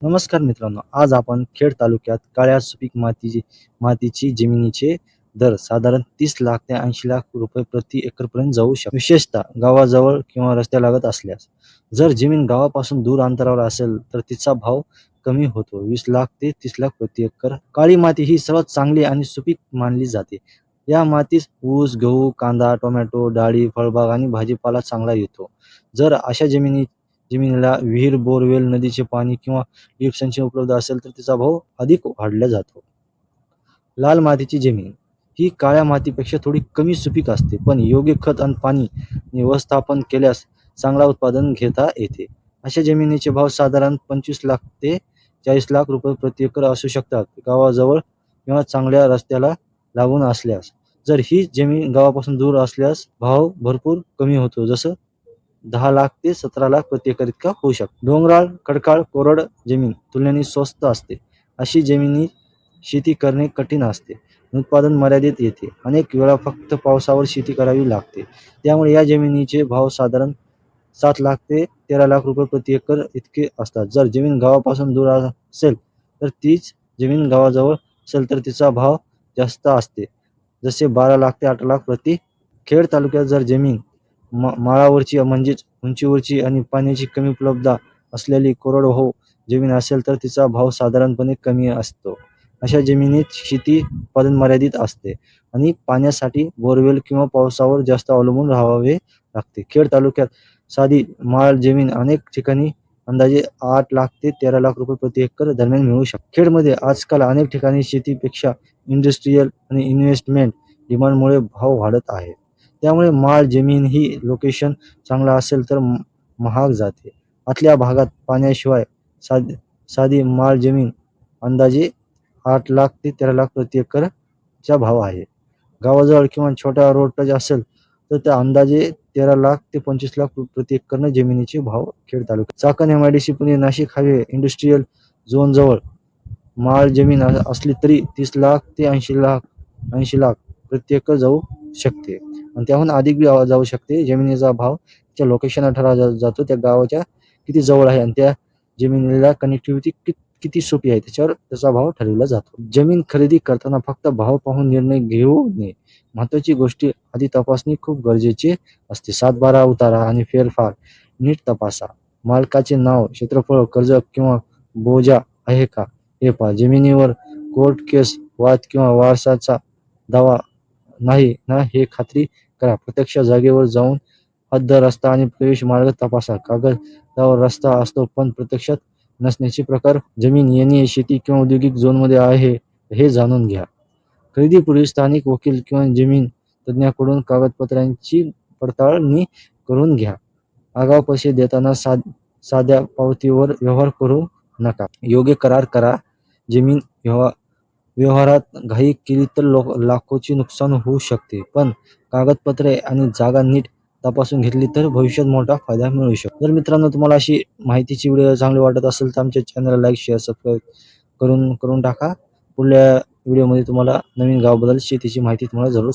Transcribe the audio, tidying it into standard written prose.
नमस्कार मित्रांनो, आज आपण खेड तालुक्यात काळ्या सुपीक मातीची जमिनीचे दर साधारण 30 लाख ते 80 लाख रुपये प्रति एकरपर्यंत जाऊ शकतात. विशेषतः गावाजवळ किंवा रस्त्यालगत असल्यास. जर जमीन गावापासून दूर अंतरावर असेल तर तिचा भाव कमी होतो, 20 लाख ते 30 लाख प्रति एकर. काळी माती ही सर्वात चांगली आणि सुपीक मानली जाते. या मातीत ऊस, गहू, कांदा, टोमॅटो, डाळी, फळबाग आणि भाजीपाला चांगला येतो. जर अशा जमिनीला विहीर, बोरवेल, नदीचे पाणी किंवा लिफ्ट सिंचन उपलब्ध असेल तर तिचा भाव अधिक वाढला जातो. लाल मातीची जमीन ही काळ्या मातीपेक्षा थोडी कमी सुपीक असते, पण योग्य खत आणि पाणी व्यवस्थापन केल्यास चांगला उत्पादन घेता येते. अशा जमिनीचे भाव साधारण 25 लाख ते 40 लाख रुपये प्रति एकर असू शकतात, गावाजवळ किंवा चांगल्या रस्त्याला लागून असल्यास. जर ही जमीन गावापासून दूर असल्यास भाव भरपूर कमी होतो, जसं 10 लाख ते 17 लाख प्रति एकर इतका होऊ शकतो. डोंगराळ, खडकाळ, कोरड जमीन तुलनेने स्वस्त असते. अशी जमिनी शेती करणे कठीण असते. उत्पादन मर्यादित येते. अनेक वेळा फक्त पावसावर शेती करावी लागते. त्यामुळे या जमिनीचे भाव साधारण 7 लाख ते 13 लाख रुपये प्रति एकर इतके असतात. जर जमीन गावापासून दूर असेल तर तीच जमीन गावाजवळ असेल तर तिचा भाव जास्त असते, जसे 12 लाख ते 8 लाख प्रति. खेड तालुक्यात जर जमीन माळावरची म्हणजेच उंचीवरची आणि पाण्याची कमी उपलब्धता असलेली कोरडवाहू जमीन असेल तर तिचा भाव साधारणपणे कमी असतो. अशा जमिनीत शेती उत्पादन मर्यादित असते आणि पाण्यासाठी बोरवेल किंवा पावसावर जास्त अवलंबून राहावे लागते. खेड तालुक्यात साधी माळ जमीन अनेक ठिकाणी अंदाजे 8 लाख ते 13 लाख रुपये प्रति एकर दरम्यान मिळू शकते. खेडमध्ये आजकाल अनेक ठिकाणी शेतीपेक्षा इंडस्ट्रीयल आणि इन्व्हेस्टमेंट डिमांडमुळे भाव वाढत आहे. त्यामुळे माळ जमीन ही लोकेशन चांगला असेल तर महाग जाते. आतल्या भागात पाण्याशिवाय साधी माळ जमीन अंदाजे 8 लाख ते 13 लाख प्रति एकरचा भाव आहे. गावाजवळ किंवा छोट्या रोड टच असेल तर त्या अंदाजे 13 लाख ते 25 लाख प्रति एकरनं जमिनीचे भाव खेड तालुक्यात. Chakan, MIDC, Pune, Nashik highway industrial zone जवळ माळ जमीन असली तरी 30 लाख ते 80 लाख प्रति एकर जाऊ शकते आणि त्याहून अधिक जाऊ शकते. जमिनीचा भाव त्या लोकेशनला ठरवला जातो, त्या गावाच्या किती जवळ आहे आणि त्या जमिनीला कनेक्टिव्हिटी किती सोपी आहे त्याच्यावर त्याचा भाव ठरवला जातो. जमीन खरेदी करताना फक्त भाव पाहून निर्णय घेऊ नये. महत्त्वाची गोष्टी आधी तपासणी खूप गरजेची असते. 7/12 उतारा आणि फेरफार नीट तपासा. मालकाचे नाव, क्षेत्रफळ, कर्ज किंवा बोजा आहे का हे पहा. जमिनीवर कोर्ट केस, वाद किंवा वारसाचा दावा नाही ना हे खात्री करा. प्रत्यक्ष जागेवर जाऊन हद्द, रस्ता आणि प्रवेश मार्ग तपासा. कागदावर रस्ता असतो पण प्रत्यक्षात नसण्याचे प्रकार. जमीन येणे शेती किंवा औद्योगिक झोनमध्ये आहे हे जाणून घ्या. खरेदीपूर्वी स्थानिक वकील किंवा जमीन तज्ज्ञाकडून कागदपत्रांची पडताळणी करून घ्या. आगाऊ पैसे देताना साध्या पावतीवर व्यवहार करू नका. योग्य करार करा. जमीन व्यवहारात घाई केली तर लाखोचे नुकसान होऊ शकते, पण कागदपत्रे आणि जागा नीट तपासून घेतली तर भविष्यात मोठा फायदा मिळू शकतो. जर मित्रांनो तुम्हाला अशी माहितीची व्हिडिओ चांगली वाटत असेल तर आमच्या चॅनलला लाईक, शेअर, सबस्क्राईब करून टाका. पुढल्या व्हिडिओमध्ये तुम्हाला नवीन गावाबद्दल शेतीची माहिती तुम्हाला जरूर